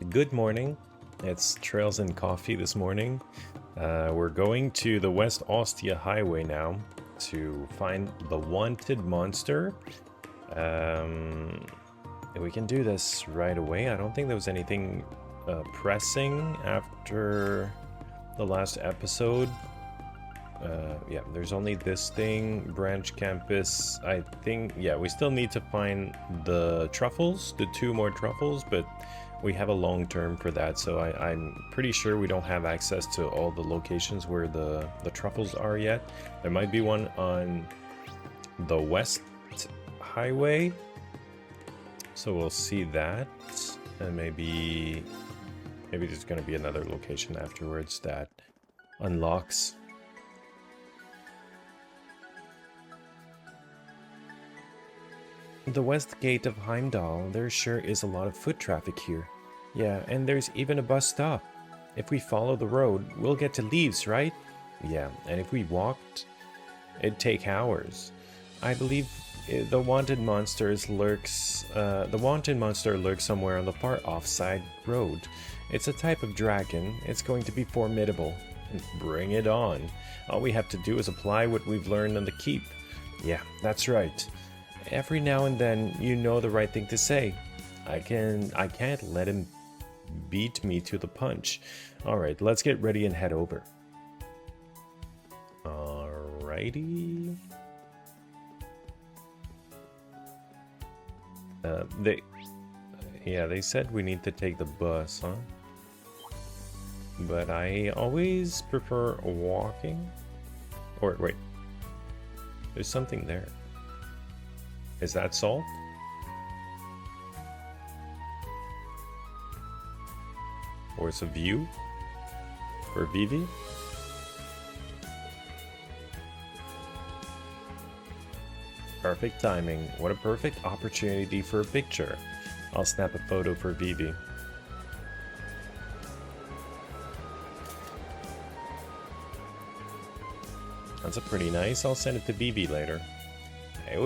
Good morning. It's Trails and Coffee this morning. We're going to the West Ostia Highway now to find the wanted monster. We can do this right away. I don't think there was anything pressing after the last episode. Yeah, there's only this thing, branch campus. I think, yeah, we still need to find the truffles, the 2 more truffles, but we have a long term for that, so I'm pretty sure we don't have access to all the locations where the truffles are yet. There might be one on the West Highway, so we'll see that, and maybe there's going to be another location afterwards that unlocks. The west gate of Heimdall, there sure is a lot of foot traffic here. Yeah, and there's even a bus stop. If we follow the road, we'll get to Leaves, right? Yeah, and if we walked, it'd take hours. I believe the wanted monster lurks somewhere on the far offside road. It's a type of dragon. It's going to be formidable. Bring it on. All we have to do is apply what we've learned on the keep. Yeah, that's right. Every now and then, you know the right thing to say. I can't let him beat me to the punch. Alright, let's get ready and head over. Alrighty. They said we need to take the bus, huh? But I always prefer walking. Or, wait. There's something there. Is that salt? Or it's a view? For Vivi? Perfect timing. What a perfect opportunity for a picture. I'll snap a photo for Vivi. That's a pretty nice. I'll send it to Vivi later. I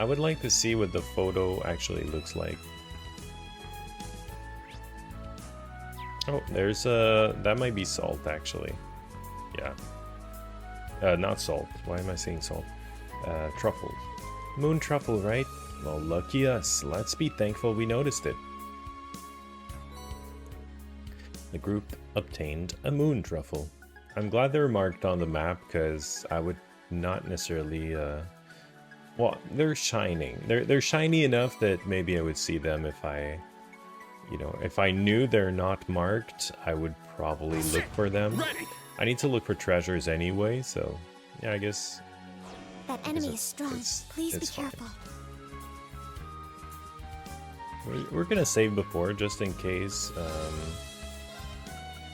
would like to see what the photo actually looks like. Oh, there's that might be salt actually. Yeah. Not salt. Why am I saying salt? Truffles. Moon truffle, right? Well, lucky us. Let's be thankful we noticed it. The group obtained a moon truffle. I'm glad they're marked on the map because I would not necessarily well, they're shining. They're shiny enough that maybe I would see them if if I knew they're not marked, I would probably look for them. I need to look for treasures anyway, so yeah, I guess that enemy is strong. Please be careful. We're gonna save before just in case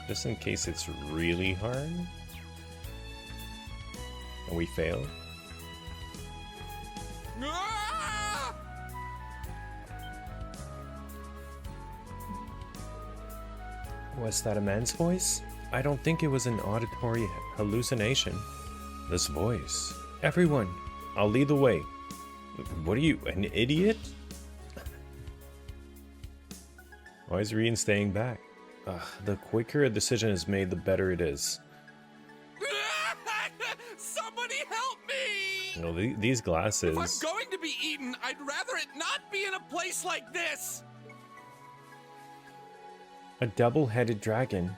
it's really hard and we fail. Was that a man's voice? I don't think it was an auditory hallucination. This voice. Everyone, I'll lead the way. What are you, an idiot? Why is Rean staying back? The quicker a decision is made, the better it is. Somebody help me! You know, these glasses... If I'm going to be eaten, I'd rather it not be in a place like this! A double-headed dragon.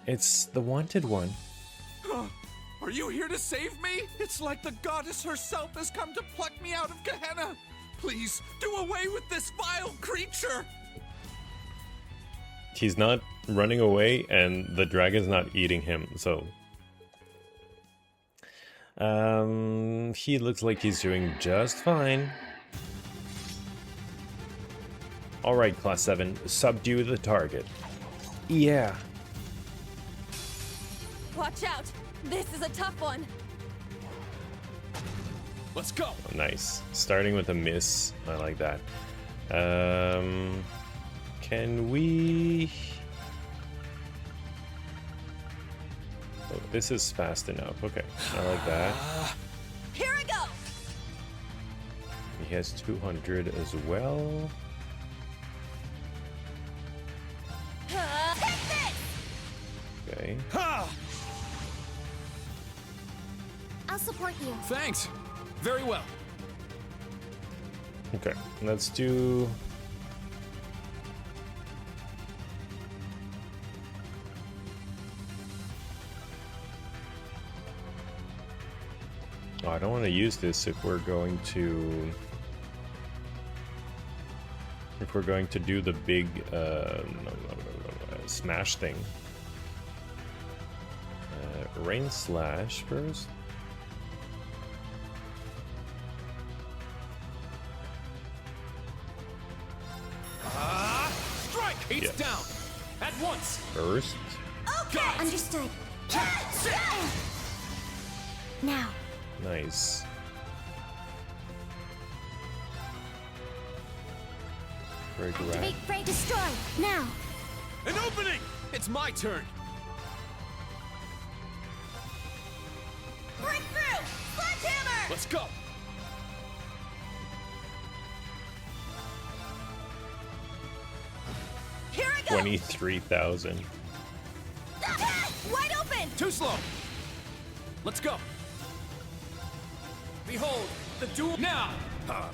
It's the wanted one. Are you here to save me? It's like the goddess herself has come to pluck me out of Gehenna. Please, do away with this vile creature! He's not running away, and the dragon's not eating him, so... he looks like he's doing just fine. Alright, Class 7, subdue the target. Yeah. Watch out! This is a tough one. Let's go! Oh, nice. Starting with a miss. I like that. Can we... Oh, this is fast enough. Okay, I like that. Here I go! He has 200 as well. I'll support you. Thanks. Very well. Okay, let's do... Oh, I don't want to use this if we're going to... If we're going to do the big smash thing. Rain slash first. Strike! He's down. At once. First. Okay. Understood. Now. Nice. Break Activate rat. Fray Destroy. Now. An opening! It's my turn. Breakthrough! Sledgehammer! Let's go. Here I go! 23,000. Wide open! Too slow. Let's go. Behold, the duel now. Nuh-uh!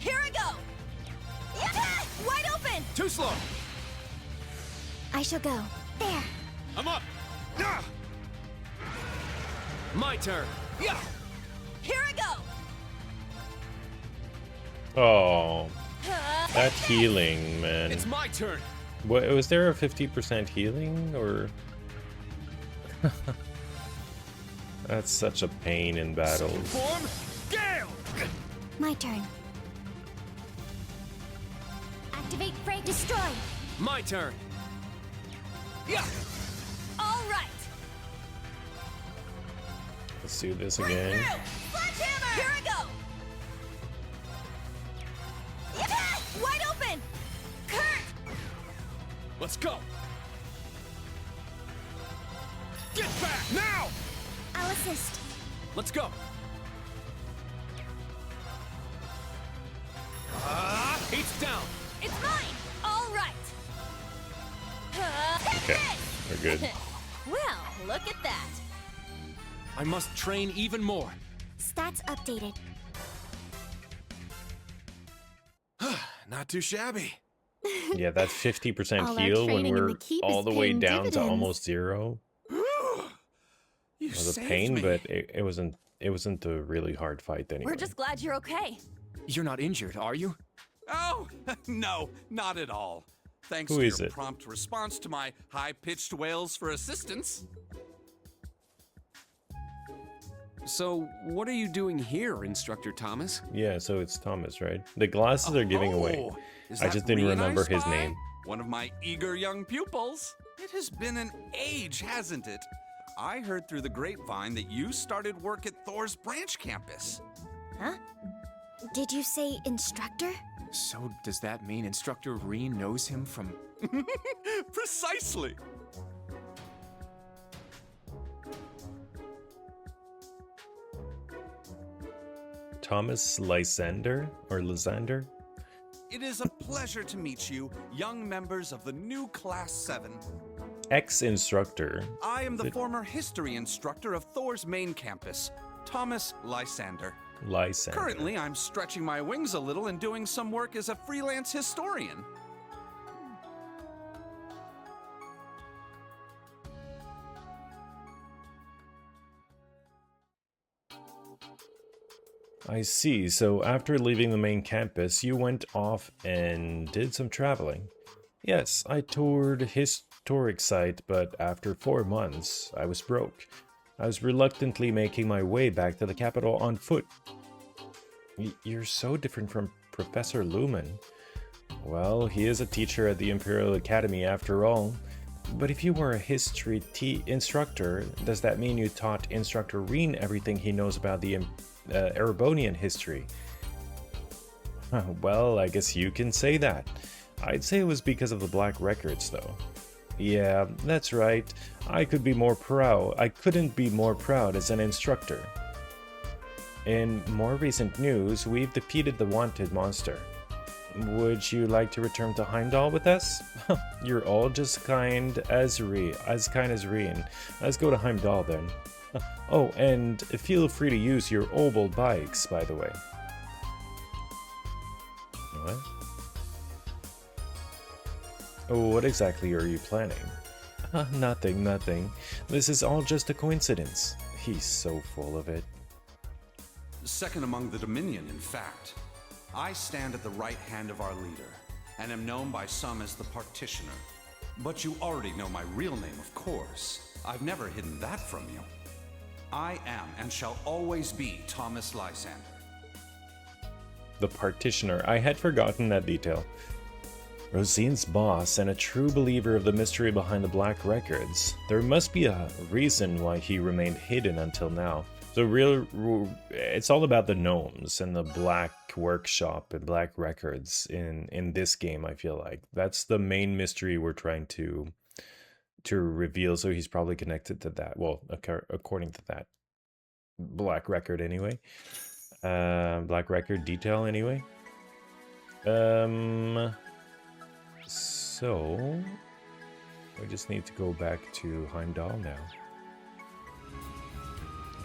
Here I go! Yeah! Wide open! Too slow. I shall go. There. I'm up. My turn. Yeah. Here I go! Oh, that healing, man. It's my turn. What, was there a 50% healing, or? That's such a pain in battles. Form. Gale. My turn. Activate Fray Destroy. My turn. Yeah. All right. Let's do this again. Sledgehammer! Here I go! Yeah! Wide open! Kurt! Let's go. Get back now. I'll assist. Let's go. He's down. It's mine! All right! Okay, we're good. Well, look at that. I must train even more. Stats updated. Not too shabby. Yeah, that 50% All our heal when training in we're the keep all is the way paying down to dividends. almost zero. You It was a saved pain, me. but it wasn't a really hard fight anyway. We're just glad you're okay. You're not injured, are you? Oh, no, not at all. Thanks Who to is your it? prompt response to my high-pitched wails for assistance. So, what are you doing here, Instructor Thomas? Yeah, so it's Thomas, right? The glasses are giving away. Oh, is I that just didn't Rean remember his spy? name. One of my eager young pupils. It has been an age, hasn't it? I heard through the grapevine that you started work at Thor's branch campus. Huh? Did you say instructor? So, does that mean Instructor Rean knows him from... Precisely. Thomas Lysander or Lysander? It is a pleasure to meet you, young members of the new Class 7. Ex-instructor. I am the former history instructor of Thor's main campus, Thomas Lysander. Lysander. Currently, I'm stretching my wings a little and doing some work as a freelance historian. I see. So after leaving the main campus, you went off and did some traveling. Yes, I toured a historic site, but after 4 months, I was broke. I was reluctantly making my way back to the capital on foot. You're so different from Professor Lumen. Well, he is a teacher at the Imperial Academy after all. But if you were a history instructor, does that mean you taught Instructor Rean everything he knows about the Erebonian history? Well, I guess you can say that. I'd say it was because of the Black Records, though. Yeah, that's right. I couldn't be more proud as an instructor. In more recent news, we've defeated the wanted monster. Would you like to return to Heimdall with us? You're all just kind as Rean. Let's go to Heimdall then. Oh, and feel free to use your oval bikes, by the way. What? Oh, what exactly are you planning? Nothing. This is all just a coincidence. He's so full of it. Second among the Dominion, in fact. I stand at the right hand of our leader, and am known by some as the Partitioner. But you already know my real name, of course. I've never hidden that from you. I am and shall always be Thomas Lysander. The Partitioner. I had forgotten that detail. Rosine's boss and a true believer of the mystery behind the Black Records. There must be a reason why he remained hidden until now. It's all about the gnomes and the Black Workshop and Black Records in this game, I feel like. That's the main mystery we're trying to reveal, so he's probably connected to that. Well, according to that Black Record anyway. Black Record detail anyway. So we just need to go back to Heimdall now.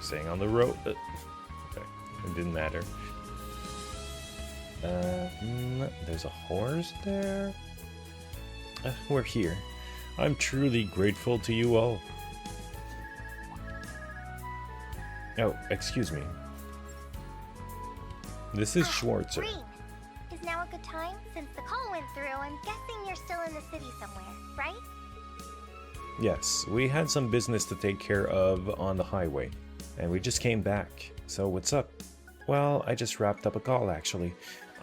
Staying on the road. Okay, it didn't matter. There's a horse there. We're here. I'm truly grateful to you all. Oh, excuse me. This is Schwarzer. Rean, is now a good time? Since the call went through, I'm guessing you're still in the city somewhere, right? Yes, we had some business to take care of on the highway, and we just came back. So what's up? Well, I just wrapped up a call, actually.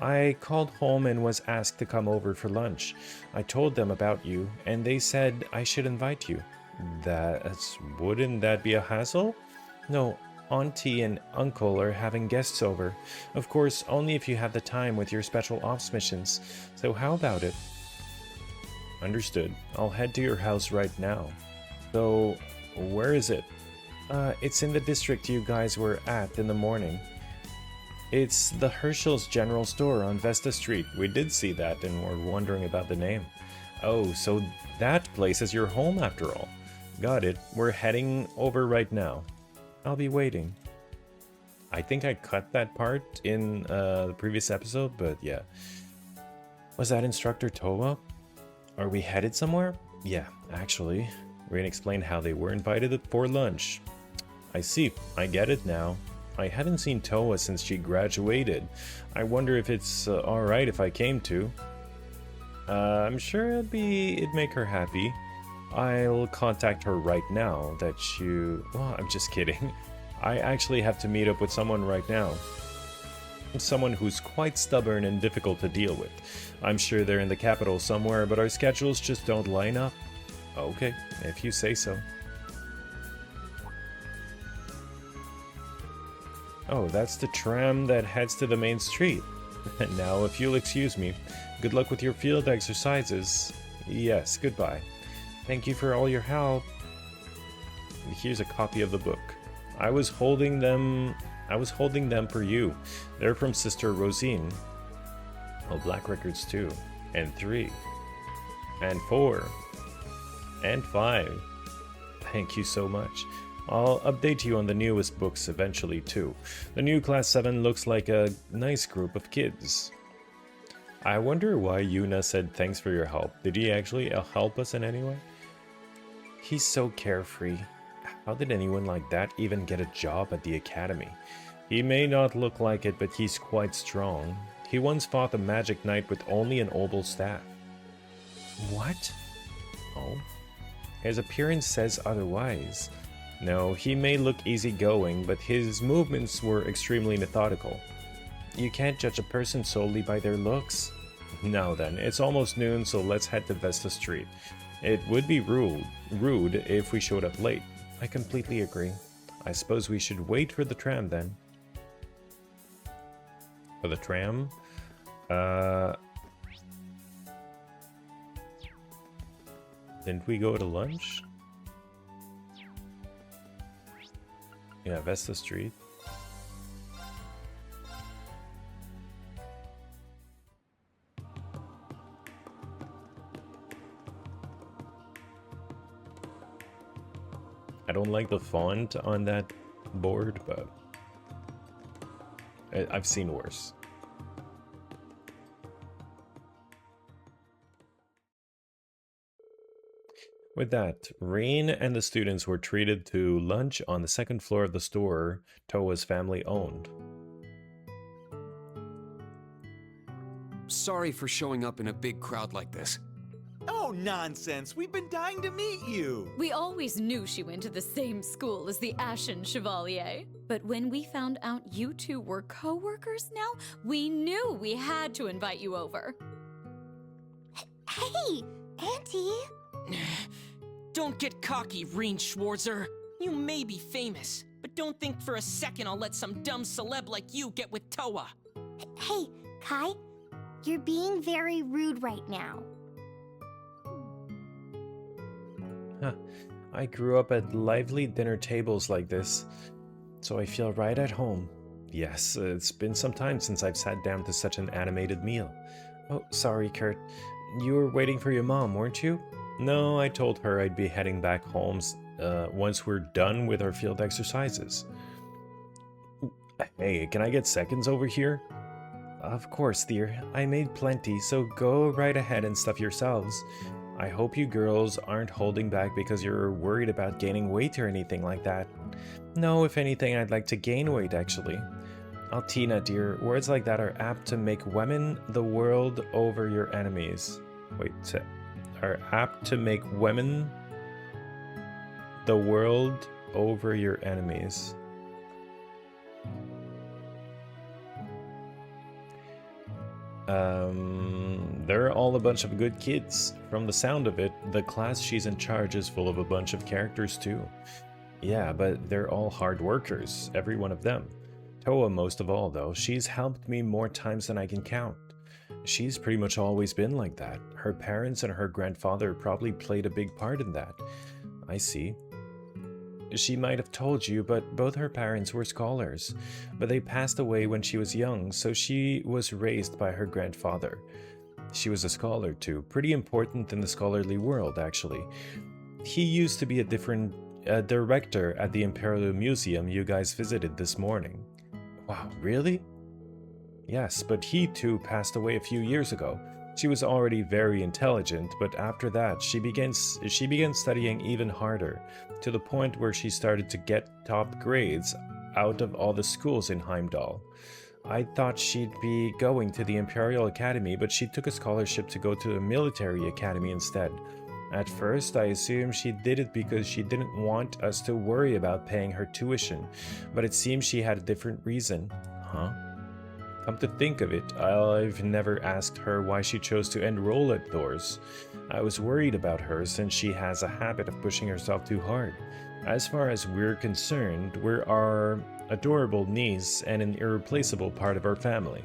I called home and was asked to come over for lunch. I told them about you, and they said I should invite you. Wouldn't that be a hassle? No, Auntie and Uncle are having guests over. Of course, only if you have the time with your special ops missions. So how about it? Understood. I'll head to your house right now. So, where is it? It's in the district you guys were at in the morning. It's the Herschels General Store on Vesta Street. We did see that and were wondering about the name. Oh, so that place is your home after all. Got it. We're heading over right now. I'll be waiting. I think I cut that part in the previous episode, but yeah. Was that Instructor Towa? Are we headed somewhere? Yeah, actually. Rean explained how they were invited for lunch. I see. I get it now. I haven't seen Towa since she graduated. I wonder if it's alright if I came to. I'm sure it'd make her happy. I'll contact her right now that you... Well, I'm just kidding. I actually have to meet up with someone right now. Someone who's quite stubborn and difficult to deal with. I'm sure they're in the capital somewhere, but our schedules just don't line up. Okay, if you say so. Oh, that's the tram that heads to the main street. Now, if you'll excuse me, good luck with your field exercises. Yes, goodbye. Thank you for all your help. Here's a copy of the book. I was holding them for you. They're from Sister Rosine. Oh, Black Records 2, and 3, and 4, and 5. Thank you so much. I'll update you on the newest books eventually too. The new Class 7 looks like a nice group of kids. I wonder why Yuna said thanks for your help. Did he actually help us in any way? He's so carefree. How did anyone like that even get a job at the academy? He may not look like it, but he's quite strong. He once fought a magic knight with only an oval staff. What? Oh? His appearance says otherwise. No, he may look easygoing, but his movements were extremely methodical. You can't judge a person solely by their looks. Now then, it's almost noon, so let's head to Vesta Street. It would be rude if we showed up late. I completely agree. I suppose we should wait for the tram then. For the tram? Didn't we go to lunch? Yeah, Vesta Street. I don't like the font on that board, but I've seen worse. With that, Rean and the students were treated to lunch on the second floor of the store Towa's family owned. Sorry for showing up in a big crowd like this. Oh, nonsense. We've been dying to meet you. We always knew she went to the same school as the Ashen Chevalier. But when we found out you two were co-workers now, we knew we had to invite you over. Hey, Auntie. Don't get cocky, Rean Schwarzer. You may be famous, but don't think for a second I'll let some dumb celeb like you get with Towa. Hey, Kai. You're being very rude right now. Huh. I grew up at lively dinner tables like this, so I feel right at home. Yes, it's been some time since I've sat down to such an animated meal. Oh, sorry, Kurt. You were waiting for your mom, weren't you? No, I told her I'd be heading back home once we're done with our field exercises. Hey, can I get seconds over here? Of course, dear. I made plenty, so go right ahead and stuff yourselves. I hope you girls aren't holding back because you're worried about gaining weight or anything like that. No, if anything, I'd like to gain weight, actually. Altina, dear, words like that are apt to make women the world over your enemies. Wait, are apt to make women the world over your enemies. They're all a bunch of good kids. From the sound of it, the class she's in charge is full of a bunch of characters too. Yeah, but they're all hard workers, every one of them. Towa most of all, though. She's helped me more times than I can count. She's pretty much always been like that. Her parents and her grandfather probably played a big part in that. I see. She might have told you, but both her parents were scholars. But they passed away when she was young, so she was raised by her grandfather. She was a scholar too, pretty important in the scholarly world, actually. He used to be a director at the Imperial Museum you guys visited this morning. Wow, really? Yes, but he too passed away a few years ago. She was already very intelligent, but after that she began studying even harder, to the point where she started to get top grades out of all the schools in Heimdall. I thought she'd be going to the Imperial Academy, but she took a scholarship to go to a military academy instead. At first, I assumed she did it because she didn't want us to worry about paying her tuition, but it seems she had a different reason. Huh? Come to think of it, I've never asked her why she chose to enroll at Thor's. I was worried about her since she has a habit of pushing herself too hard. As far as we're concerned, we're our adorable niece and an irreplaceable part of our family.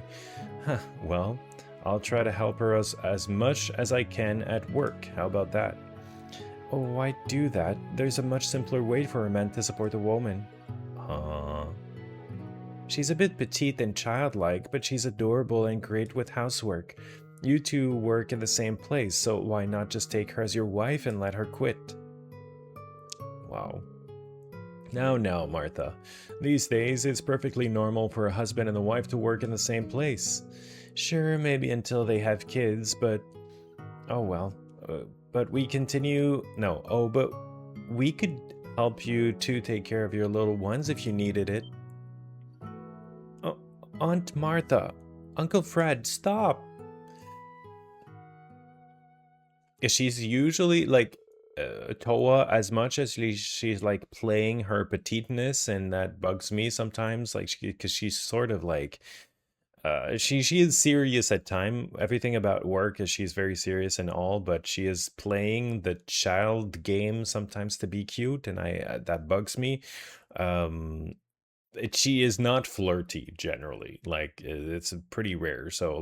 Huh, well, I'll try to help her as much as I can at work. How about that? Oh, why do that? There's a much simpler way for a man to support a woman. She's a bit petite and childlike, but she's adorable and great with housework. You two work in the same place, so why not just take her as your wife and let her quit? Wow. Now, Martha. These days, it's perfectly normal for a husband and a wife to work in the same place. Sure, maybe until they have kids, but... Oh well. But we continue... No, but we could help you to take care of your little ones if you needed it. Oh, Aunt Martha. Uncle Fred, stop! She's usually, like... Towa, as much as she's like playing her petiteness, and that bugs me sometimes, like because she's sort of like she is serious at time. Everything about work is she's very serious and all, but she is playing the child game sometimes to be cute, and I that bugs me. She is not flirty generally, like it's pretty rare. So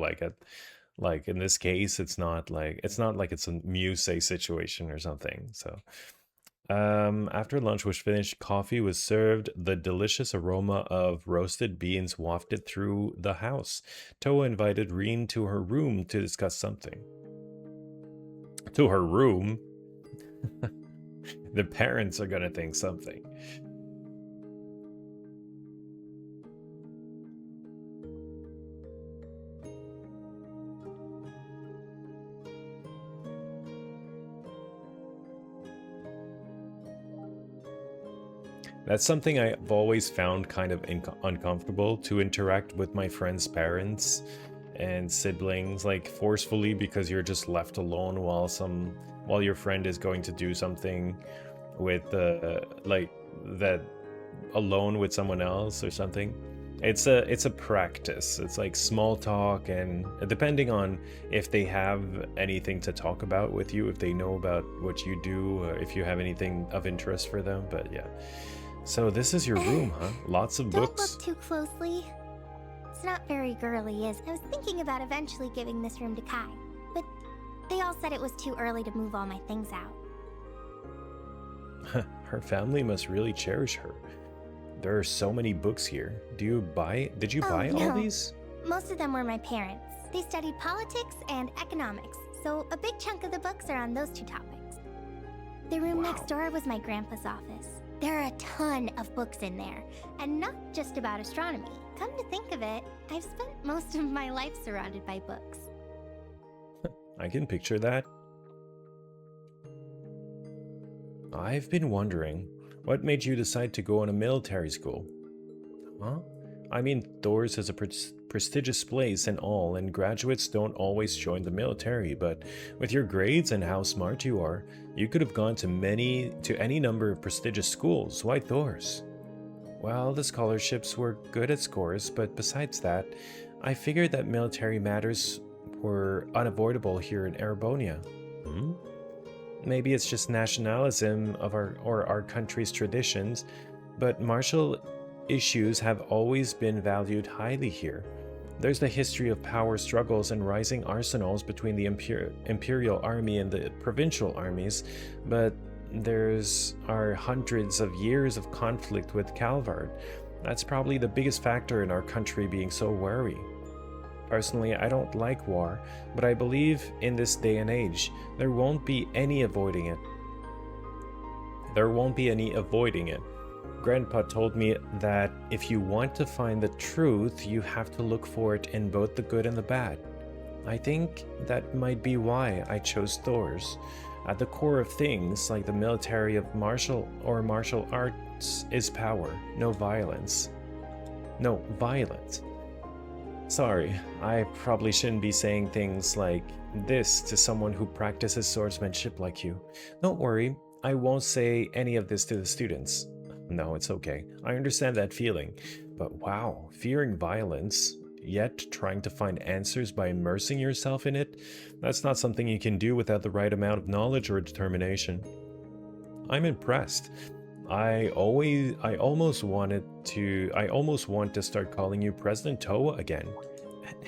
like in this case, it's not like it's a Muse situation or something. So after lunch was finished, coffee was served. The delicious aroma of roasted beans wafted through the house. Towa invited Rean to her room to discuss something. To her room? The parents are gonna think something. That's something I've always found kind of uncomfortable, to interact with my friends' parents and siblings, like forcefully, because you're just left alone while your friend is going to do something with like that alone with someone else or something. It's a practice. It's like small talk, and depending on if they have anything to talk about with you, if they know about what you do, if you have anything of interest for them. But yeah. So this is your room, huh? Lots of books. Don't look too closely. It's not very girly, I was thinking about eventually giving this room to Kai, but they all said it was too early to move all my things out. Her family must really cherish her. There are so many books here. Did you buy all these? Most of them were my parents. They studied politics and economics, so a big chunk of the books are on those two topics. The room next door was my grandpa's office. There are a ton of books in there, and not just about astronomy. Come to think of it, I've spent most of my life surrounded by books. I can picture that. I've been wondering, what made you decide to go on a military school? Huh? I mean, Thor's is a prestigious place and all, and graduates don't always join the military, but with your grades and how smart you are, you could have gone to any number of prestigious schools. Why Thor's? Well, the scholarships were good at scores, but besides that, I figured that military matters were unavoidable here in Erebonia. Maybe it's just nationalism of our country's traditions, but martial issues have always been valued highly here. There's the history of power struggles and rising arsenals between the imperial army and the provincial armies, but there's hundreds of years of conflict with Calvard. That's probably the biggest factor in our country being so wary. Personally, I don't like war, but I believe in this day and age, there won't be any avoiding it. Grandpa told me that if you want to find the truth, you have to look for it in both the good and the bad. I think that might be why I chose Thor's. At the core of things, like the military of martial arts, is power, no violence. No, violence. Sorry, I probably shouldn't be saying things like this to someone who practices swordsmanship like you. Don't worry, I won't say any of this to the students. No, it's okay. I understand that feeling. But wow, fearing violence, yet trying to find answers by immersing yourself in it, that's not something you can do without the right amount of knowledge or determination. I'm impressed. I almost want to start calling you President Towa again.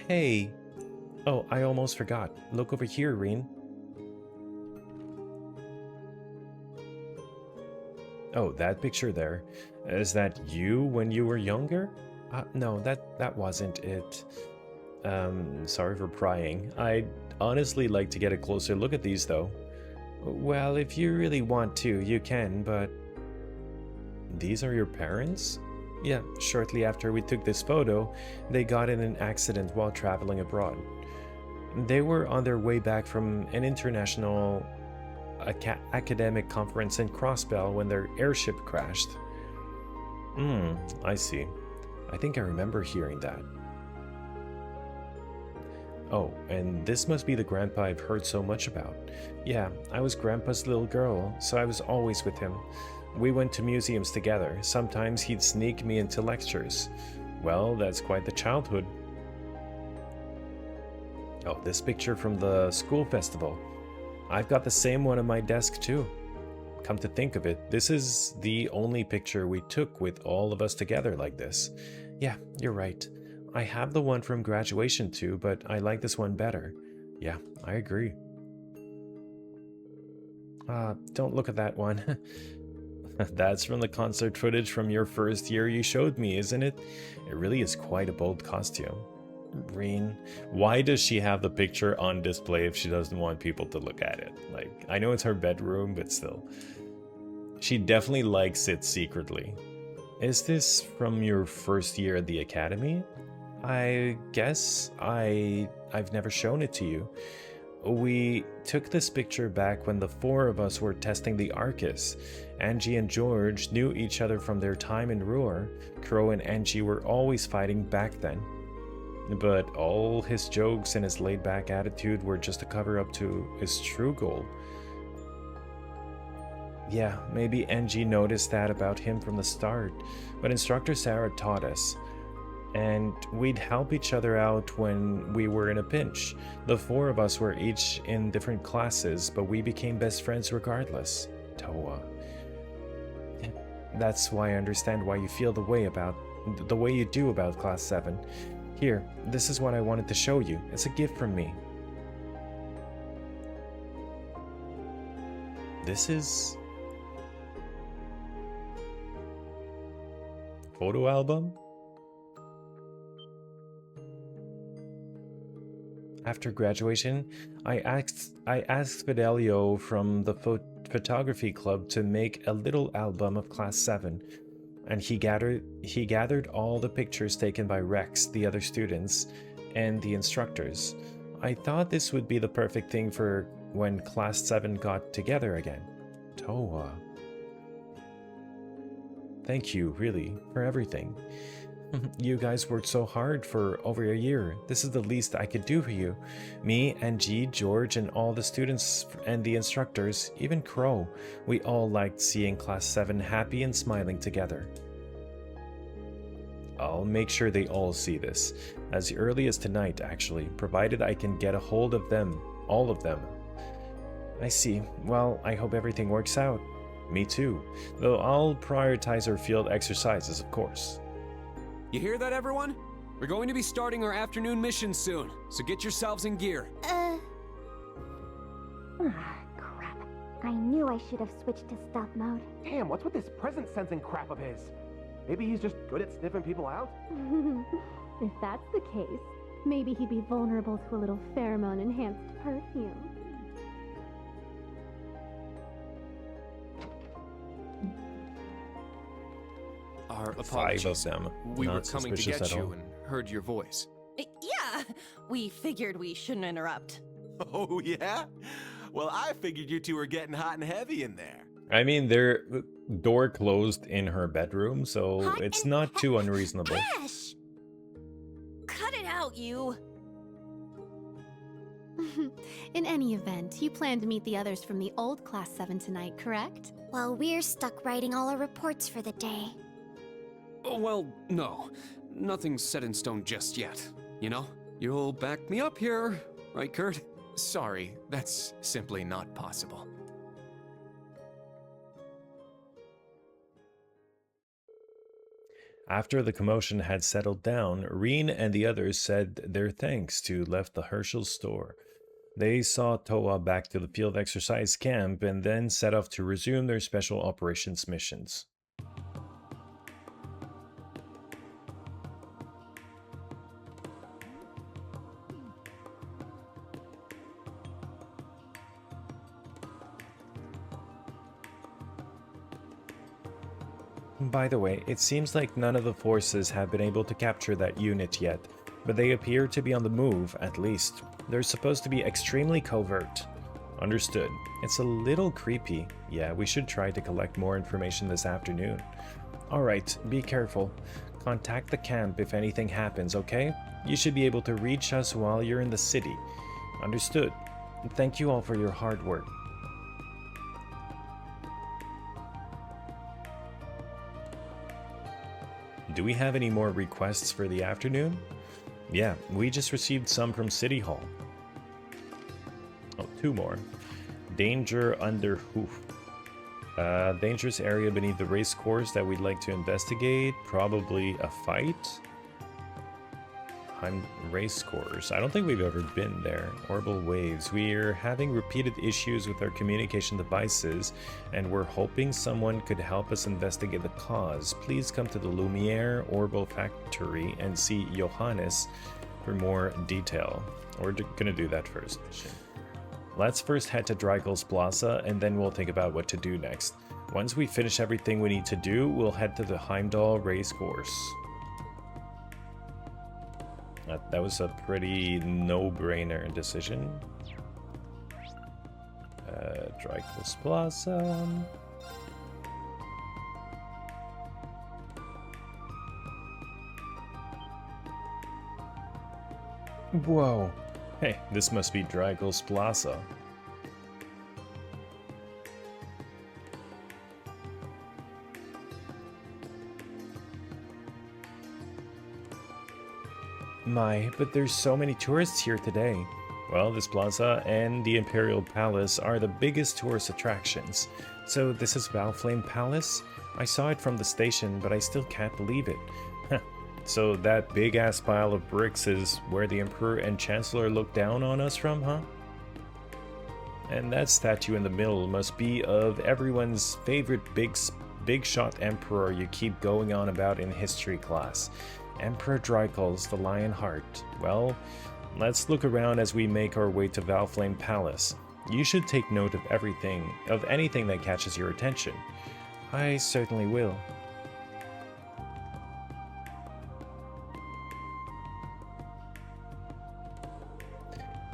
Hey. Oh, I almost forgot. Look over here, Rean. Oh, that picture there. Is that you when you were younger? No, that wasn't it. Sorry for prying. I'd honestly like to get a closer look at these, though. Well, if you really want to, you can, but... These are your parents? Yeah, shortly after we took this photo, they got in an accident while traveling abroad. They were on their way back from an international academic conference in Crossbell when their airship crashed. I see. I think I remember hearing that. Oh, and this must be the grandpa I've heard so much about. Yeah, I was grandpa's little girl, so I was always with him. We went to museums together. Sometimes he'd sneak me into lectures. Well, that's quite the childhood. Oh, this picture from the school festival. I've got the same one on my desk too. Come to think of it, this is the only picture we took with all of us together like this. Yeah, you're right. I have the one from graduation too, but I like this one better. Yeah, I agree. Don't look at that one. That's from the concert footage from your first year you showed me, isn't it? It really is quite a bold costume. Rean, why does she have the picture on display if she doesn't want people to look at it? Like, I know it's her bedroom, but still. She definitely likes it secretly. Is this from your first year at the academy? I guess I've never shown it to you. We took this picture back when the four of us were testing the Arcus. Angie and George knew each other from their time in Ruhr. Crow and Angie were always fighting back then. But all his jokes and his laid-back attitude were just a cover-up to his true goal. Yeah, maybe Angie noticed that about him from the start, but Instructor Sarah taught us. And we'd help each other out when we were in a pinch. The four of us were each in different classes, but we became best friends regardless. Towa. That's why I understand why you feel the way you do about Class 7. Here, this is what I wanted to show you. It's a gift from me. This is... photo album? After graduation, I asked Fidelio from the photography club to make a little album of Class 7, and he gathered all the pictures taken by Rex, the other students, and the instructors. I thought this would be the perfect thing for when Class 7 got together again. Towa. Thank you, really, for everything. You guys worked so hard for over a year. This is the least I could do for you. Me, Angie, George, and all the students and the instructors, even Crow, we all liked seeing Class 7 happy and smiling together. I'll make sure they all see this, as early as tonight actually, provided I can get a hold of them, all of them. I see. Well, I hope everything works out. Me too, though I'll prioritize our field exercises, of course. You hear that, everyone? We're going to be starting our afternoon mission soon, so get yourselves in gear. Crap. I knew I should have switched to stealth mode. Damn, what's with this presence sensing crap of his? Maybe he's just good at sniffing people out? If that's the case, maybe he'd be vulnerable to a little pheromone-enhanced perfume. Our Five apologies. of them. We were Not coming to suspicious get at you all. and heard your voice. Yeah, we figured we shouldn't interrupt. Oh, yeah? Well, I figured you two were getting hot and heavy in there. I mean, their door closed in her bedroom, so it's not too unreasonable. Ash! Cut it out, you. In any event, you plan to meet the others from the old Class 7 tonight, correct? Well, we're stuck writing all our reports for the day. Oh, well, no. Nothing's set in stone just yet. You know? You'll back me up here, right, Kurt? Sorry, that's simply not possible. After the commotion had settled down, Rean and the others said their thanks to left the Herschel store. They saw Towa back to the field exercise camp and then set off to resume their special operations missions. By the way, it seems like none of the forces have been able to capture that unit yet, but they appear to be on the move, at least. They're supposed to be extremely covert. Understood. It's a little creepy. Yeah, we should try to collect more information this afternoon. Alright, be careful. Contact the camp if anything happens, okay? You should be able to reach us while you're in the city. Understood. Thank you all for your hard work. Do we have any more requests for the afternoon? Yeah, we just received some from City Hall. Oh, two more. Danger under hoof. Dangerous area beneath the race course that we'd like to investigate. Probably a fight. Race course. I don't think we've ever been there. Orbital waves. We're having repeated issues with our communication devices, and we're hoping someone could help us investigate the cause. Please come to the Lumiere Orbital Factory and see Johannes for more detail. We're gonna do that first. Let's first head to Dreigel's Plaza, and then we'll think about what to do next. Once we finish everything we need to do, we'll head to the Heimdall race course. That was a pretty no-brainer decision. Dreykus Plaza. Whoa. Hey, this must be Dreykus Plaza. My, but there's so many tourists here today. Well, this plaza and the Imperial Palace are the biggest tourist attractions. So this is Valflame Palace? I saw it from the station, but I still can't believe it. So that big-ass pile of bricks is where the Emperor and Chancellor look down on us from, huh? And that statue in the middle must be of everyone's favorite big shot Emperor you keep going on about in history class. Emperor Dreykus, the Lionheart. Well, let's look around as we make our way to Valflame Palace. You should take note of anything that catches your attention. I certainly will.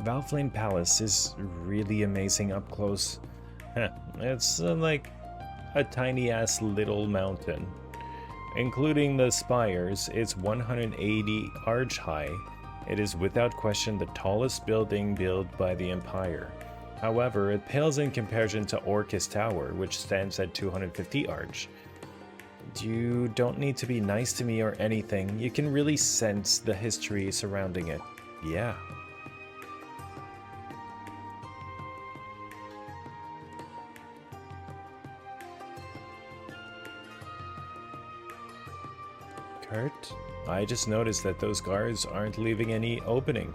Valflame Palace is really amazing up close. It's like a tiny-ass little mountain. Including the spires, it's 180 arch high. It is without question the tallest building built by the Empire. However, it pales in comparison to Orcus Tower, which stands at 250 arch. You don't need to be nice to me or anything. You can really sense the history surrounding it. Yeah. Kurt, I just noticed that those guards aren't leaving any opening.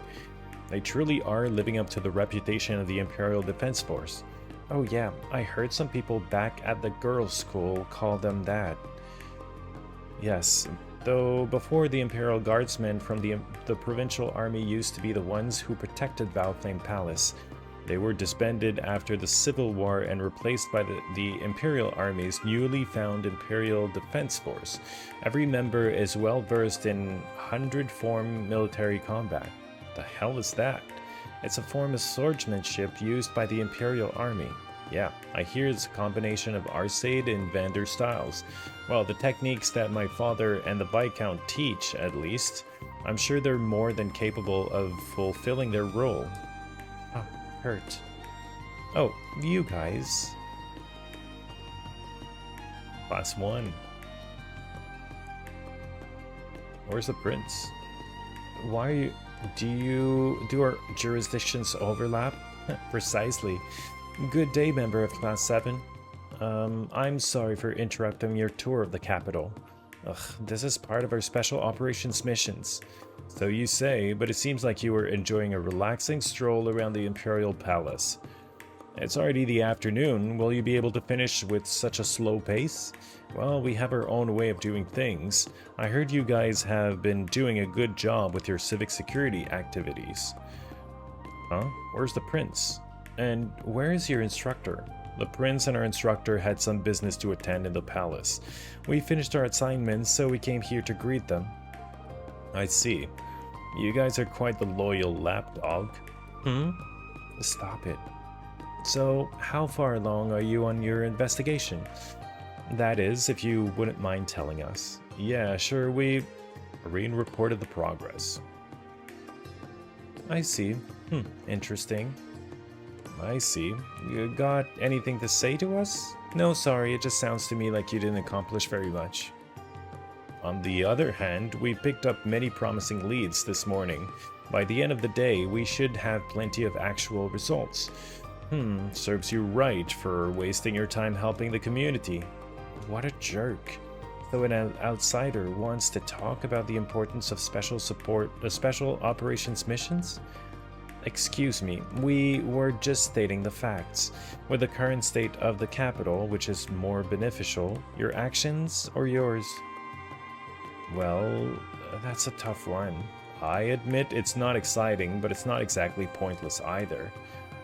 They truly are living up to the reputation of the Imperial Defense Force. Oh yeah, I heard some people back at the girls' school call them that. Yes, though before the Imperial Guardsmen from the Provincial Army used to be the ones who protected Valflame Palace. They were disbanded after the Civil War and replaced by the Imperial Army's newly found Imperial Defense Force. Every member is well versed in 100-form military combat. The hell is that? It's a form of swordsmanship used by the Imperial Army. Yeah, I hear it's a combination of Arcade and Vander styles. Well, the techniques that my father and the Viscount teach, at least. I'm sure they're more than capable of fulfilling their role. Hurt. Oh, you guys. Class 1. Where's the prince? Why are you... Do our jurisdictions overlap? Precisely. Good day, member of Class 7. I'm sorry for interrupting your tour of the capital. Ugh, this is part of our special operations missions. So you say, but it seems like you were enjoying a relaxing stroll around the Imperial Palace. It's already the afternoon. Will you be able to finish with such a slow pace? Well, we have our own way of doing things. I heard you guys have been doing a good job with your civic security activities. Huh? Where's the prince? And where is your instructor? The prince and our instructor had some business to attend in the palace. We finished our assignments, so we came here to greet them. I see. You guys are quite the loyal lapdog. Stop it. So, how far along are you on your investigation? That is, if you wouldn't mind telling us. Yeah, sure, Rean reported the progress. I see. Interesting. I see. You got anything to say to us? No, sorry, it just sounds to me like you didn't accomplish very much. On the other hand, we picked up many promising leads this morning. By the end of the day, we should have plenty of actual results. Serves you right for wasting your time helping the community. What a jerk. So an outsider wants to talk about the importance of special operations missions? Excuse me, we were just stating the facts. With the current state of the capital, which is more beneficial, your actions or yours? Well, that's a tough one. I admit it's not exciting, but it's not exactly pointless either.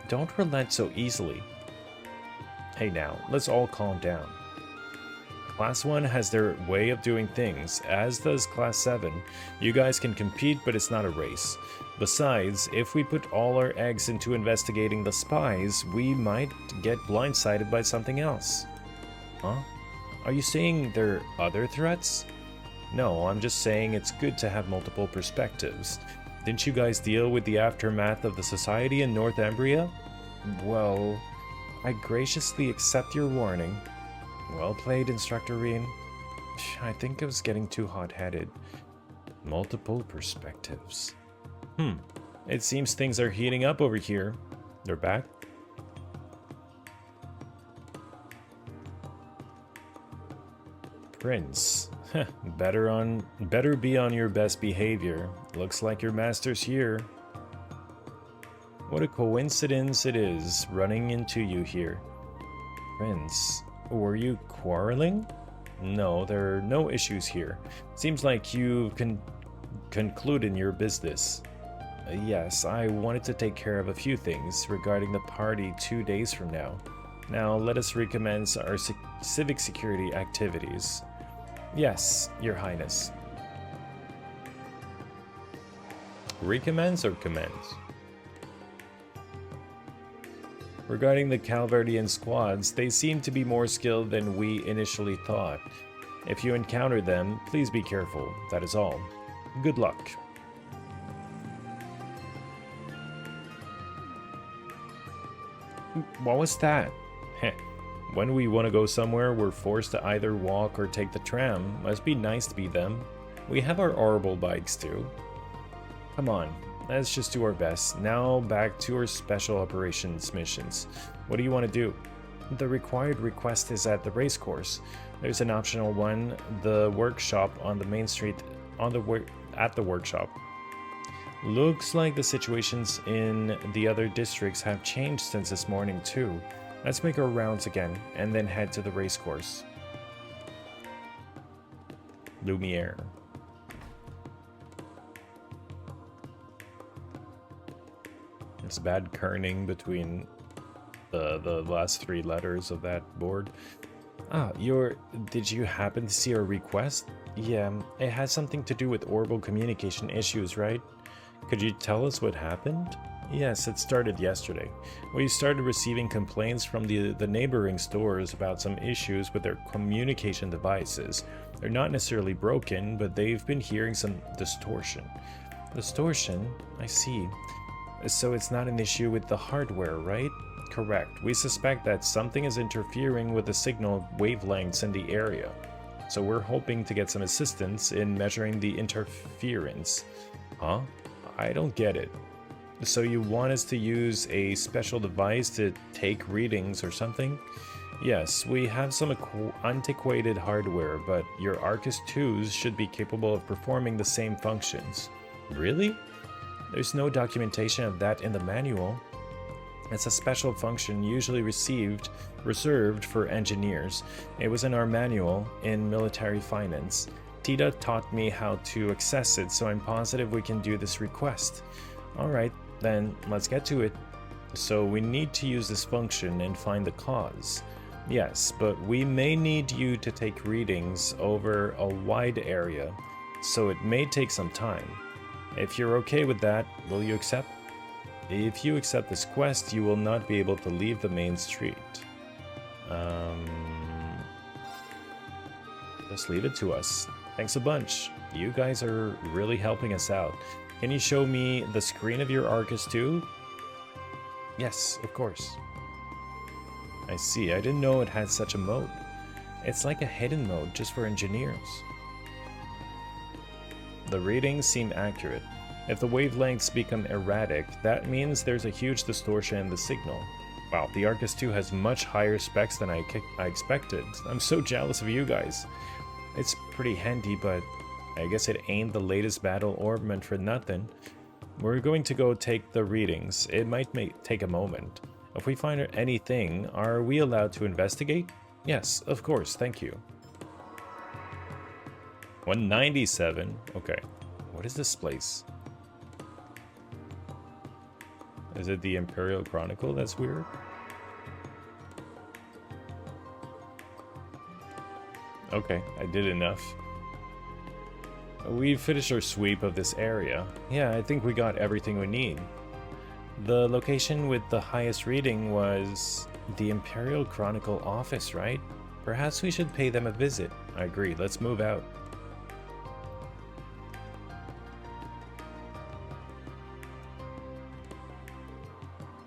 Don't relent so easily. Hey now, let's all calm down. Class 1 has their way of doing things, as does Class 7. You guys can compete, but it's not a race. Besides, if we put all our eggs into investigating the spies, we might get blindsided by something else. Huh? Are you saying there are other threats? No, I'm just saying it's good to have multiple perspectives. Didn't you guys deal with the aftermath of the society in Northumbria? Well, I graciously accept your warning. Well played, Instructor Rean. I think I was getting too hot-headed. Multiple perspectives. It seems things are heating up over here. They're back? Prince. Better be on your best behavior. Looks like your master's here. What a coincidence it is, running into you here. Prince, were you quarreling? No, there are no issues here. Seems like you concluded your business. Yes, I wanted to take care of a few things regarding the party 2 days from now. Now, let us recommence our civic security activities. Yes, Your Highness. Recommence or commence? Regarding the Calvardian squads, they seem to be more skilled than we initially thought. If you encounter them, please be careful, that is all. Good luck. What was that? Heh. When we want to go somewhere, we're forced to either walk or take the tram. Must be nice to be them. We have our orbital bikes too. Come on, let's just do our best. Now back to our special operations missions. What do you want to do? The required request is at the racecourse. There's an optional one, the workshop on the main street at the workshop. Looks like the situations in the other districts have changed since this morning too. Let's make our rounds again and then head to the racecourse. Lumiere. It's bad kerning between the last 3 letters of that board. Did you happen to see our request? Yeah, it has something to do with orbital communication issues, right? Could you tell us what happened? Yes, it started yesterday. We started receiving complaints from the neighboring stores about some issues with their communication devices. They're not necessarily broken, but they've been hearing some distortion. Distortion? I see. So it's not an issue with the hardware, right? Correct. We suspect that something is interfering with the signal wavelengths in the area. So we're hoping to get some assistance in measuring the interference. Huh? I don't get it. So you want us to use a special device to take readings or something? Yes, we have some antiquated hardware, but your Arcus 2s should be capable of performing the same functions. Really? There's no documentation of that in the manual. It's a special function usually reserved for engineers. It was in our manual in military finance. Tita taught me how to access it, so I'm positive we can do this request. Alright, then let's get to it. So we need to use this function and find the cause. Yes, but we may need you to take readings over a wide area, so it may take some time. If you're okay with that, will you accept? If you accept this quest, you will not be able to leave the main street. Just leave it to us. Thanks a bunch. You guys are really helping us out. Can you show me the screen of your Arcus too? Yes, of course. I see. I didn't know it had such a mode. It's like a hidden mode just for engineers. The readings seem accurate. If the wavelengths become erratic, that means there's a huge distortion in the signal. Wow, the Arcus 2 has much higher specs than I expected. I'm so jealous of you guys. It's pretty handy, but I guess it ain't the latest battle orbment for nothing. We're going to go take the readings. It might take a moment. If we find anything, are we allowed to investigate? Yes, of course, thank you. 197. Okay. What is this place? Is it the Imperial Chronicle? That's weird. Okay, I did enough. We finished our sweep of this area. Yeah, I think we got everything we need. The location with the highest reading was the Imperial Chronicle office, right? Perhaps we should pay them a visit. I agree, let's move out.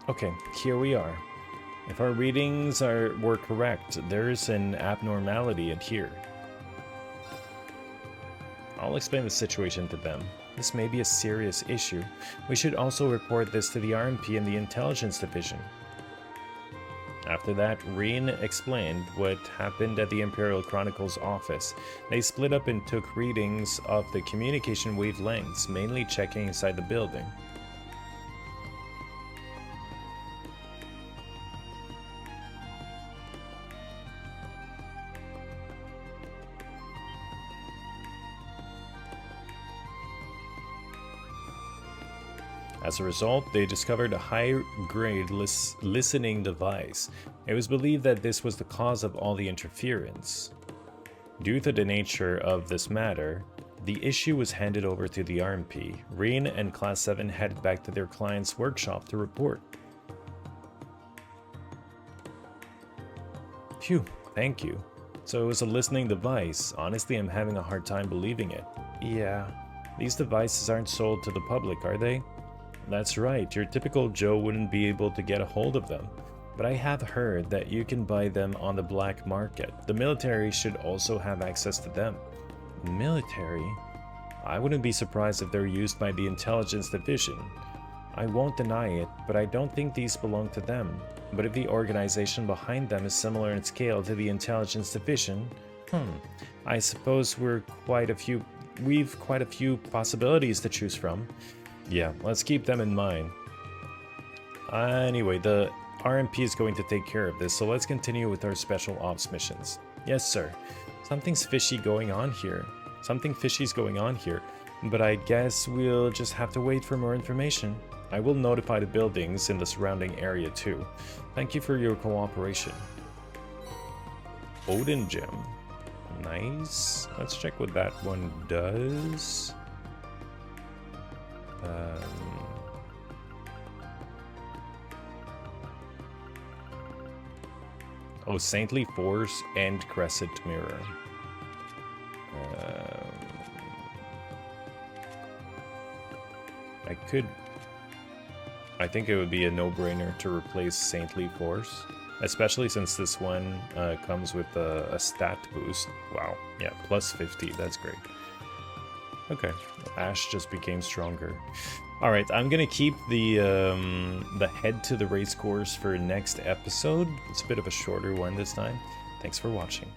Okay, here we are. If our readings were correct, there's an abnormality in here. I'll explain the situation to them. This may be a serious issue. We should also report this to the RMP and the Intelligence Division. After that, Rean explained what happened at the Imperial Chronicle's office. They split up and took readings of the communication wavelengths, mainly checking inside the building. As a result, they discovered a high-grade listening device. It was believed that this was the cause of all the interference. Due to the nature of this matter, the issue was handed over to the RMP. Rean and Class 7 headed back to their client's workshop to report. Phew, thank you. So it was a listening device. Honestly, I'm having a hard time believing it. Yeah, these devices aren't sold to the public, are they? That's right, your typical Joe wouldn't be able to get a hold of them. But I have heard that you can buy them on the black market. The military should also have access to them. Military? I wouldn't be surprised if they're used by the Intelligence Division. I won't deny it, but I don't think these belong to them. But if the organization behind them is similar in scale to the Intelligence Division, I suppose we've quite a few possibilities to choose from. Yeah, let's keep them in mind. Anyway, the RMP is going to take care of this, so let's continue with our special ops missions. Yes, sir. Something's fishy going on here. Something fishy's going on here, but I guess we'll just have to wait for more information. I will notify the buildings in the surrounding area too. Thank you for your cooperation. Odin Gem. Nice. Let's check what that one does. Oh, Saintly Force and Crescent Mirror. I think it would be a no-brainer to replace Saintly Force, especially since this one comes with a stat boost. Wow, yeah, plus 50, that's great. Okay, Ash just became stronger. All right, I'm gonna keep the head to the race course for next episode. It's a bit of a shorter one this time. Thanks for watching.